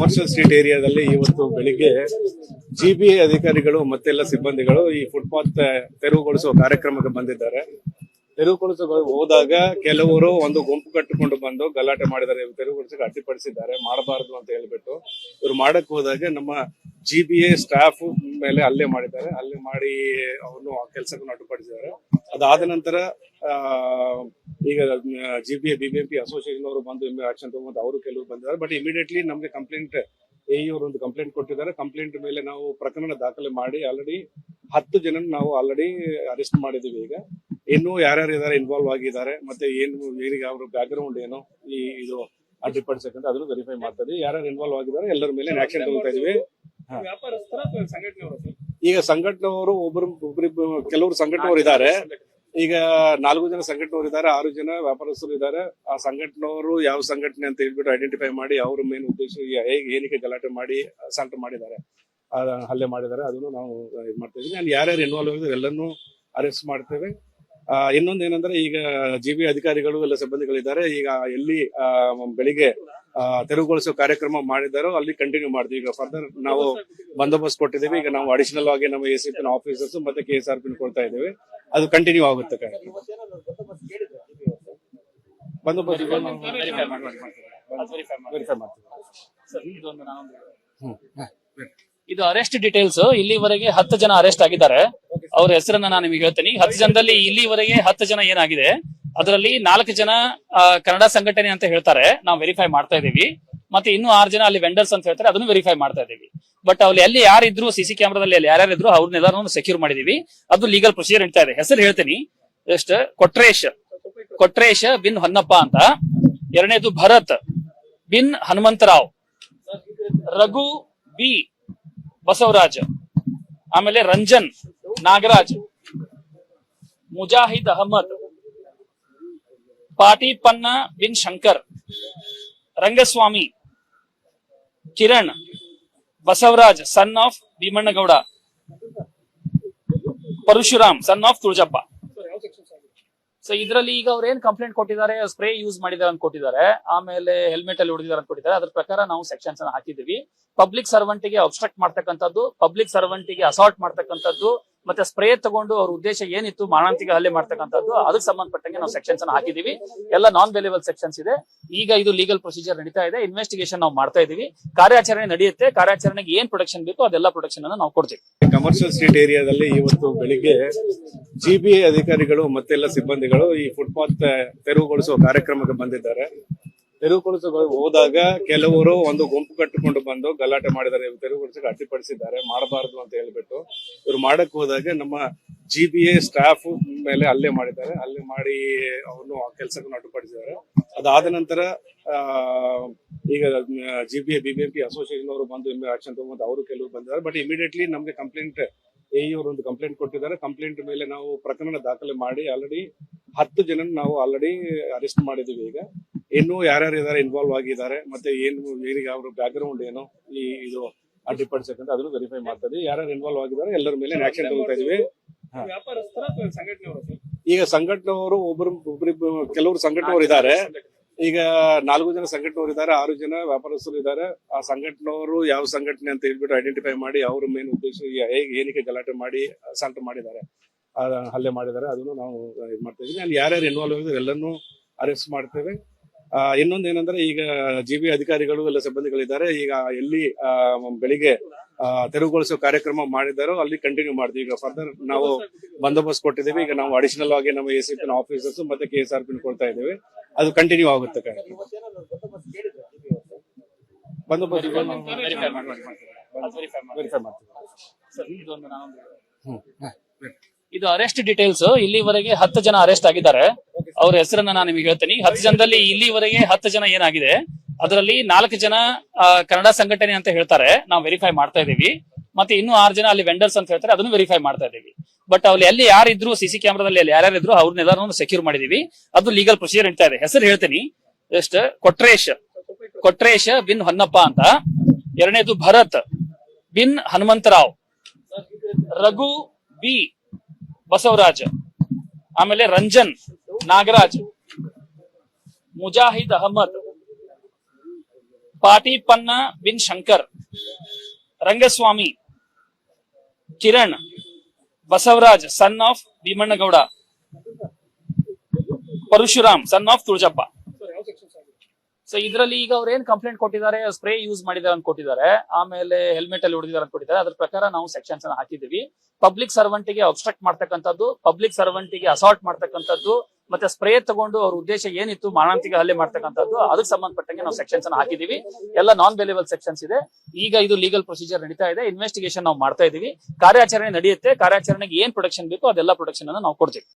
Commercial street ಏರಿಯಾದಲ್ಲಿ ಇವತ್ತು ಬೆಳಿಗ್ಗೆ ಜಿಬಿಎ ಅಧಿಕಾರಿಗಳು ಮತ್ತೆಲ್ಲ ಸಿಬ್ಬಂದಿಗಳು ಈ ಫುಟ್ಪಾತ್ ತೆರವುಗೊಳಿಸುವ ಕಾರ್ಯಕ್ರಮಕ್ಕೆ ಬಂದಿದ್ದಾರೆ. ತೆರವುಗೊಳಿಸುವ ಹೋದಾಗ ಕೆಲವರು ಒಂದು ಗುಂಪು ಕಟ್ಟಿಕೊಂಡು ಬಂದು ಗಲಾಟೆ ಮಾಡಿದ್ದಾರೆ. ತೆರವುಗೊಳಿಸಕ್ಕೆ ಅಡ್ಡಿಪಡಿಸಿದ್ದಾರೆ, ಮಾಡಬಾರದು ಅಂತ ಹೇಳ್ಬಿಟ್ಟು ಇವರು ಮಾಡಕ್ ಹೋದಾಗ ನಮ್ಮ ಜಿಬಿಎ ಸ್ಟಾಫ್ ಮೇಲೆ ಹಲ್ಲೆ ಮಾಡಿದ್ದಾರೆ. ಹಲ್ಲೆ ಮಾಡಿ ಅವನು ಆ ಕೆಲಸವನ್ನು ಅಡ್ಡಿಪಡಿಸಿದ್ದಾರೆ. ಅದಾದ ನಂತರ ಈಗ ಜಿಬಿಎ ಬಿಬಿಎಂಪಿ ಅಸೋಸಿಯೇಷನ್ ಅವರು ಬಂದು ಆಕ್ಷನ್ ತಗೊಂಡು ಅವರು ಕೆಲವರು ಬಂದಿದ್ದಾರೆ. ಬಟ್ ಇಮಿಡಿಯೇಟ್ಲಿ ನಮಗೆ ಕಂಪ್ಲೇಂಟ್ ಅವರು ಒಂದು ಕಂಪ್ಲೇಂಟ್ ಕೊಟ್ಟಿದ್ದಾರೆ. ಕಂಪ್ಲೇಂಟ್ ಮೇಲೆ ನಾವು ಪ್ರಕರಣ ದಾಖಲೆ ಮಾಡಿ ಆಲ್ರೆಡಿ 10 ಜನ ನಾವು ಆಲ್ರೆಡಿ ಅರೆಸ್ಟ್ ಮಾಡಿದೀವಿ. ಈಗ ಇನ್ನು ಯಾರ್ಯಾರು ಇದಾರೆ ಇನ್ವಾಲ್ವ್ ಆಗಿದ್ದಾರೆ ಮತ್ತೆ ಏನಿಗೆ ಅವ್ರ ಬ್ಯಾಕ್ ಗ್ರೌಂಡ್ ಏನು ಇದು ಅಡ್ಡಿಪಡಿಸಕ್ಕಂತ ಅದನ್ನು ವೆರಿಫೈ ಮಾಡ್ತಾ ಇದೀವಿ. ಯಾರ್ಯಾರು ಇನ್ವಾಲ್ವ್ ಆಗಿದ್ದಾರೆ ಎಲ್ಲರ ಮೇಲೆ ಆಕ್ಷನ್ ತಗೊಳ್ತಾ ಇದೀವಿ. ಈಗ ಸಂಘಟನೆಯವರು ಕೆಲವರು ಸಂಘಟನೆಯವರು ಇದ್ದಾರೆ. ಈಗ 4 ಜನ ಸಂಘಟನೆಯವರು ಇದ್ದಾರೆ, 6 ಜನ ವ್ಯಾಪಾರಸ್ಥರು ಇದ್ದಾರೆ. ಆ ಸಂಘಟನೆಯವರು ಯಾವ ಸಂಘಟನೆ ಅಂತ ಹೇಳ್ಬಿಟ್ಟು ಐಡೆಂಟಿಫೈ ಮಾಡಿ ಅವ್ರ ಮೇನ್ ಉದ್ದೇಶ ಏನಕ್ಕೆ ಗಲಾಟೆ ಮಾಡಿ ಅಸಾಲ್ಟ್ ಮಾಡಿದ್ದಾರೆ, ಹಲ್ಲೆ ಮಾಡಿದ್ದಾರೆ, ಅದನ್ನು ನಾವು ಇದು ಮಾಡ್ತಾ ಇದೀವಿ. ನಾನು ಯಾರ್ಯಾರು ಇನ್ವಾಲ್ವ್ ಆಗಿದ್ದಾರೆ ಎಲ್ಲರನ್ನೂ ಅರೆಸ್ಟ್ ಮಾಡ್ತೇವೆ. ಇನ್ನೊಂದು ಏನಂದ್ರೆ ಈಗ ಜಿಬಿ ಅಧಿಕಾರಿಗಳು ಎಲ್ಲ ಸಿಬ್ಬಂದಿಗಳಿದ್ದಾರೆ. ಈಗ ಎಲ್ಲಿ ಬೆಳಿಗ್ಗೆ ತೆರವುಗೊಳಿಸುವ ಕಾರ್ಯಕ್ರಮ ಮಾಡಿದಾರೋ ಅಲ್ಲಿ ಕಂಟಿನ್ಯೂ ಮಾಡ್ತೀವಿ. ಈಗ ಫರ್ದರ್ ನಾವು ಬಂದೋಬಸ್ತ್ ಕೊಟ್ಟಿದ್ದೀವಿ. ಈಗ ನಾವು ಅಡಿಷನಲ್ ಆಗಿ ನಮ್ಮ ಎಸಿಪಿ ಆಫೀಸರ್ಸ್ ಮತ್ತೆ KSRP ಕೊಡ್ತಾ ಇದ್ದೇವೆ. ಅದು ಕಂಟಿನ್ಯೂ ಆಗುತ್ತೆ. ಬಂದೋಬಸ್ತ್ ವೆರಿಫೈ ಮಾಡ್ತೀವಿ. ಇದು ಅರೆಸ್ಟ್ ಡೀಟೇಲ್ಸ್. ಇಲ್ಲಿವರೆಗೆ 10 ಜನ ಅರೆಸ್ಟ್ ಆಗಿದ್ದಾರೆ. ಅವ್ರ ಹೆಸರನ್ನ ನಾನು ನಿಮಗೆ ಹೇಳ್ತೀನಿ. 10 ಜನದಲ್ಲಿ ಇಲ್ಲಿವರೆಗೆ 10 ಜನ ಏನಾಗಿದೆ ಅದರಲ್ಲಿ 4 ಜನ ಕನ್ನಡ ಸಂಘಟನೆ ಅಂತ ಹೇಳ್ತಾರೆ, ನಾವು ವೆರಿಫೈ ಮಾಡ್ತಾ ಇದೀವಿ. ಮತ್ತೆ ಇನ್ನು 6 ಜನ ಅಲ್ಲಿ ವೆಂಡರ್ಸ್ ಅಂತ ಹೇಳ್ತಾರೆ, ಅದನ್ನು ವೆರಿಫೈ ಮಾಡ್ತಾ ಇದೀವಿ. ಬಟ್ ಅಲ್ಲಿ ಎಲ್ಲಿ ಯಾರಿದ್ರು CC ಕ್ಯಾಮ್ರಾದಲ್ಲಿ ಅಲ್ಲಿ ಯಾರ್ಯಾರಿದ್ರು ಅವ್ರನ್ನೆಲ್ಲರೂ ಸೆಕ್ಯೂರ್ ಮಾಡಿದೀವಿ. ಅದು ಲೀಗಲ್ ಪ್ರೊಸೀಜರ್ ಇಡ್ತಾ ಇದೆ. ಹೆಸರು ಹೇಳ್ತೀನಿ ಜಸ್ಟ್. ಕೊಟ್ರೇಶ್ ಬಿನ್ ಹೊನ್ನಪ್ಪ ಅಂತ, ಎರಡನೇದು ಭರತ್ ಬಿನ್ ಹನುಮಂತರಾವ್, ರಘು ಬಿ ಬಸವರಾಜ್, ಆಮೇಲೆ ರಂಜನ್ ನಾಗರಾಜ್, ಮುಜಾಹಿದ್ ಅಹಮದ್, ಪಾಟಿಪನ್ನ ಬಿನ್ Shankar, Rangaswamy, Kiran, Basavaraj son of Bheemannagouda, Parashuram son of Tulajappa. So ಇದರಲ್ಲಿ ಈಗ ಅವ್ರು ಏನ್ ಕಂಪ್ಲೇಂಟ್ ಕೊಟ್ಟಿದ್ದಾರೆ, ಸ್ಪ್ರೇ ಯೂಸ್ ಮಾಡಿದ್ದಾರೆ ಅಂತ ಕೊಟ್ಟಿದ್ದಾರೆ, ಆಮೇಲೆ ಹೆಲ್ಮೆಟ್ ಅಲ್ಲಿ ಹೊಡೆದಿದ್ದಾರೆ ಅಂತ ಕೊಟ್ಟಿದ್ದಾರೆ. ಅದ್ರ ಪ್ರಕಾರ ನಾವು ಸೆಕ್ಷನ್ಸ್ ಅನ್ನು ಹಾಕಿದೀವಿ. ಪಬ್ಲಿಕ್ ಸರ್ವೆಂಟ್ ಗೆ ಅಬ್ಸ್ಟ್ರಕ್ಟ್ ಮಾಡ್ತಕ್ಕಂಥದ್ದು, ಪಬ್ಲಿಕ್ ಸರ್ವೆಂಟ್ ಗೆ ಅಸಾಲ್ಟ್ ಮಾಡ್ತಕ್ಕಂಥದ್ದು, ಮತ್ತೆ ಸ್ಪ್ರೇ ತಗೊಂಡು ಅವ್ರ ಉದ್ದೇಶ ಏನಿತ್ತು ಮಾರಣಾಂತಿಕ ಹಲ್ಲೆ ಮಾಡ್ತಕ್ಕಂಥದ್ದು, ಅದಕ್ಕೆ ಸಂಬಂಧಪಟ್ಟಂಗೆ ನಾವು ಸೆಕ್ಷನ್ಸ್ ಅನ್ನು ಹಾಕಿದೀವಿ. ಎಲ್ಲ ನಾನ್ ವೇಲೇಬಲ್ ಸೆಕ್ಷನ್ಸ್ ಇದೆ. ಈಗ ಇದು ಲೀಗಲ್ ಪ್ರೊಸೀಜರ್ ನಡೀತಾ ಇದೆ. ಇನ್ವೆಸ್ಟಿಗೇಷನ್ ನಾವು ಮಾಡ್ತಾ ಇದೀವಿ. ಕಾರ್ಯಾಚರಣೆ ನಡೆಯುತ್ತೆ. ಕಾರ್ಯಾಚರಣೆಗೆ ಏನ್ ಪ್ರೊಟೆಕ್ಷನ್ ಬೇಕು ಅದೆಲ್ಲ ಪ್ರೊಟೆಕ್ಷನ್ ಅನ್ನು ನಾವು ಕೊಡ್ತೀವಿ. ಕಮರ್ಷಿಯಲ್ ಸ್ಟ್ರೀಟ್ ಏರಿಯಾದಲ್ಲಿ ಇವತ್ತು ಬೆಳಿಗ್ಗೆ ಜಿಬಿಎ ಅಧಿಕಾರಿಗಳು ಮತ್ತೆಲ್ಲ ಸಿಬ್ಬಂದಿಗಳು ಈ ಫುಟ್ಪಾತ್ ತೆರವುಗೊಳಿಸುವ ಕಾರ್ಯಕ್ರಮಕ್ಕೆ ಬಂದಿದ್ದಾರೆ. ತೆರವುಗೊಳಿಸುವ ಹೋದಾಗ ಕೆಲವರು ಒಂದು ಗುಂಪು ಕಟ್ಟಿಕೊಂಡು ಬಂದು ಗಲಾಟೆ ಮಾಡಿದ್ದಾರೆ. ತೆರವುಗೊಳಿಸಕ್ಕೆ ಅಡ್ಡಿಪಡಿಸಿದ್ದಾರೆ, ಮಾಡಬಾರದು ಅಂತ ಹೇಳ್ಬಿಟ್ಟು ಇವರು ಮಾಡಕ್ ಹೋದಾಗ ನಮ್ಮ ಜಿಬಿಎ ಸ್ಟಾಫ್ ಮೇಲೆ ಹಲ್ಲೆ ಮಾಡಿದ್ದಾರೆ. ಹಲ್ಲೆ ಮಾಡಿ ಅವನು ಆ ಕೆಲಸವನ್ನು ಅಡ್ಡಿಪಡಿಸಿದ್ದಾರೆ. ಅದಾದ ನಂತರ ಈಗ ಜಿಬಿಎ ಬಿಬಿಎಂಪಿ ಅಸೋಸಿಯೇಷನ್ ಅವರು ಬಂದು ಆಕ್ಷನ್ ತಗೊಂಡು ಅವರು ಕೆಲವರು ಬಂದಿದ್ದಾರೆ. ಬಟ್ ಇಮಿಡಿಯೇಟ್ಲಿ ನಮಗೆ ಕಂಪ್ಲೇಂಟ್ ಅವರು ಒಂದು ಕಂಪ್ಲೇಂಟ್ ಕೊಟ್ಟಿದ್ದಾರೆ. ಕಂಪ್ಲೇಂಟ್ ಮೇಲೆ ನಾವು ಪ್ರಕರಣ ದಾಖಲೆ ಮಾಡಿ ಆಲ್ರೆಡಿ 10 ಜನ ನಾವು ಆಲ್ರೆಡಿ ಅರೆಸ್ಟ್ ಮಾಡಿದೀವಿ. ಈಗ ಇನ್ನು ಯಾರ್ಯಾರು ಇದಾರೆ ಇನ್ವಾಲ್ವ್ ಆಗಿದ್ದಾರೆ ಮತ್ತೆ ಏನಿಗೆ ಅವ್ರ ಬ್ಯಾಕ್ ಗ್ರೌಂಡ್ ಏನು ಇದು ಅಡ್ಡಿಪಡಿಸಕ್ಕಂತ ಅದನ್ನು ವೆರಿಫೈ ಮಾಡ್ತಾ ಇದೀವಿ. ಯಾರ್ಯಾರು ಇನ್ವಾಲ್ವ್ ಆಗಿದ್ದಾರೆ ಎಲ್ಲರ ಮೇಲೆ ಆಕ್ಷನ್ ತಗೊಳ್ತಾ ಇದೀವಿ. ಈಗ ಸಂಘಟನೆಯವರು ಕೆಲವರು ಸಂಘಟನೆಯವರು ಇದ್ದಾರೆ. ಈಗ 4 ಜನ ಸಂಘಟನೆಯವರು ಇದ್ದಾರೆ, 6 ಜನ ವ್ಯಾಪಾರಸ್ಥರು ಇದ್ದಾರೆ. ಆ ಸಂಘಟನೆಯವರು ಯಾವ ಸಂಘಟನೆ ಅಂತ ಹೇಳ್ಬಿಟ್ಟು ಐಡೆಂಟಿಫೈ ಮಾಡಿ ಅವ್ರ ಮೇನ್ ಉದ್ದೇಶ ಏನಕ್ಕೆ ಗಲಾಟೆ ಮಾಡಿ ಅಸಾಲ್ಟ್ ಮಾಡಿದ್ದಾರೆ, ಹಲ್ಲೆ ಮಾಡಿದ್ದಾರೆ, ಅದನ್ನು ನಾವು ಇದು ಮಾಡ್ತಾ ಇದೀವಿ. ನಾನು ಯಾರ್ಯಾರು ಇನ್ವಾಲ್ವ್ ಆಗಿದ್ದಾರೆ ಎಲ್ಲರನ್ನೂ ಅರೆಸ್ಟ್ ಮಾಡ್ತೇವೆ. ಇನ್ನೊಂದು ಏನಂದ್ರೆ ಈಗ ಜಿಬಿ ಅಧಿಕಾರಿಗಳು ಎಲ್ಲ ಸಿಬ್ಬಂದಿಗಳಿದ್ದಾರೆ. ಈಗ ಎಲ್ಲಿ ಬೆಳಿಗ್ಗೆ ತೆರವುಗೊಳಿಸುವ ಕಾರ್ಯಕ್ರಮ ಮಾಡಿದಾರೋ ಅಲ್ಲಿ ಕಂಟಿನ್ಯೂ ಮಾಡ್ತೀವಿ. ಈಗ ಫರ್ದರ್ ನಾವು ಬಂದೋಬಸ್ತ್ ಕೊಟ್ಟಿದ್ದೀವಿ. ಈಗ ನಾವು ಅಡಿಷನಲ್ ಆಗಿ ನಮ್ಮ ಎಸಿಪಿ ಆಫೀಸರ್ಸ್ ಮತ್ತೆ KSRP ಕೊಡ್ತಾ ಇದ್ದೇವೆ. ಅದು ಕಂಟಿನ್ಯೂ ಆಗುತ್ತೆ. ಬಂದೋಬಸ್ತ್ ವೆರಿಫೈ ಮಾಡ್ತೀವಿ. ಇದು ಅರೆಸ್ಟ್ ಡೀಟೇಲ್ಸ್. ಇಲ್ಲಿವರೆಗೆ 10 ಜನ ಅರೆಸ್ಟ್ ಆಗಿದ್ದಾರೆ. ಅವ್ರ ಹೆಸರನ್ನ ನಾನು ನಿಮಗೆ ಹೇಳ್ತೀನಿ. 10 ಜನದಲ್ಲಿ ಇಲ್ಲಿವರೆಗೆ 10 ಜನ ಏನಾಗಿದೆ ಅದರಲ್ಲಿ 4 ಜನ ಕನ್ನಡ ಸಂಘಟನೆ ಅಂತ ಹೇಳ್ತಾರೆ, ನಾವು ವೆರಿಫೈ ಮಾಡ್ತಾ ಇದೀವಿ. ಮತ್ತೆ ಇನ್ನು 6 ಜನ ಅಲ್ಲಿ ವೆಂಡರ್ಸ್ ಅಂತ ಹೇಳ್ತಾರೆ, ಅದನ್ನು ವೆರಿಫೈ ಮಾಡ್ತಾ ಇದೀವಿ. ಬಟ್ ಅಲ್ಲಿ ಎಲ್ಲಿ ಯಾರಿದ್ರು CC ಕ್ಯಾಮ್ರಾದಲ್ಲಿ ಅಲ್ಲಿ ಯಾರ್ಯಾರಿದ್ರು ಅವ್ರನ್ನೆಲ್ಲರೂ ಸೆಕ್ಯೂರ್ ಮಾಡಿದೀವಿ. ಅದು ಲೀಗಲ್ ಪ್ರೊಸೀಜರ್ ಇಡ್ತಾ ಇದೆ. ಹೆಸರು ಹೇಳ್ತೀನಿ ಜಸ್ಟ್. ಕೊಟ್ರೇಶ್ ಬಿನ್ ಹೊನ್ನಪ್ಪ ಅಂತ, ಎರಡನೇದು ಭರತ್ ಬಿನ್ ಹನುಮಂತರಾವ್, ರಘು ಬಿ ಬಸವರಾಜ್, ಆಮೇಲೆ ರಂಜನ್ ನಾಗರಾಜ್, ಮುಜಾಹಿದ್ ಅಹಮದ್, ಪಾಟಿಪನ್ನ ಬಿನ್ Shankar, Rangaswamy, Kiran, Basavaraj son of Bheemannagouda, Parashuram son of Tulajappa. So ಇದರಲ್ಲಿ ಈಗ ಅವ್ರು ಏನ್ ಕಂಪ್ಲೇಂಟ್ ಕೊಟ್ಟಿದ್ದಾರೆ, ಸ್ಪ್ರೇ ಯೂಸ್ ಮಾಡಿದ್ದಾರೆ ಅಂತ ಕೊಟ್ಟಿದ್ದಾರೆ, ಆಮೇಲೆ ಹೆಲ್ಮೆಟ್ ಅಲ್ಲಿ ಹೊಡೆದಿದ್ದಾರೆ ಅಂತ ಕೊಟ್ಟಿದ್ದಾರೆ. ಅದ್ರ ಪ್ರಕಾರ ನಾವು ಸೆಕ್ಷನ್ಸ್ ಅನ್ನ ಹಾಕಿದೀವಿ. ಪಬ್ಲಿಕ್ ಸರ್ವೆಂಟ್ ಗೆ ಅಬ್ಸ್ಟ್ರಕ್ಟ್ ಮಾಡ್ತಕ್ಕಂಥದ್ದು, ಪಬ್ಲಿಕ್ ಸರ್ವೆಂಟ್ ಗೆ ಅಸಾಲ್ಟ್ ಮಾಡ್ತಕ್ಕಂಥದ್ದು, ಮತ್ತೆ ಸ್ಪ್ರೇ ತಗೊಂಡು ಅವ್ರ ಉದ್ದೇಶ ಏನಿತ್ತು ಮಾರಣಾಂತಿಕ ಹಲ್ಲೆ ಮಾಡ್ತಕ್ಕಂಥದ್ದು, ಅದಕ್ಕೆ ಸಂಬಂಧಪಟ್ಟಂಗೆ ನಾವು ಸೆಕ್ಷನ್ಸ್ ಅನ್ನ ಹಾಕಿದೀವಿ. ಎಲ್ಲ ನಾನ್ ವೇಲೇಬಲ್ ಸೆಕ್ಷನ್ಸ್ ಇದೆ. ಈಗ ಇದು ಲೀಗಲ್ ಪ್ರೊಸೀಜರ್ ನಡೀತಾ ಇದೆ. ಇನ್ವೆಸ್ಟಿಗೇಷನ್ ನಾವು ಮಾಡ್ತಾ ಇದೀವಿ. ಕಾರ್ಯಾಚರಣೆ ನಡೆಯುತ್ತೆ. ಕಾರ್ಯಾಚರಣೆಗೆ ಏನ್ ಪ್ರೊಟೆಕ್ಷನ್ ಬೇಕೋ ಅದೆಲ್ಲ ಪ್ರೊಟೆಕ್ಷನ್ ಅನ್ನು ನಾವು ಕೊಡ್ತೀವಿ.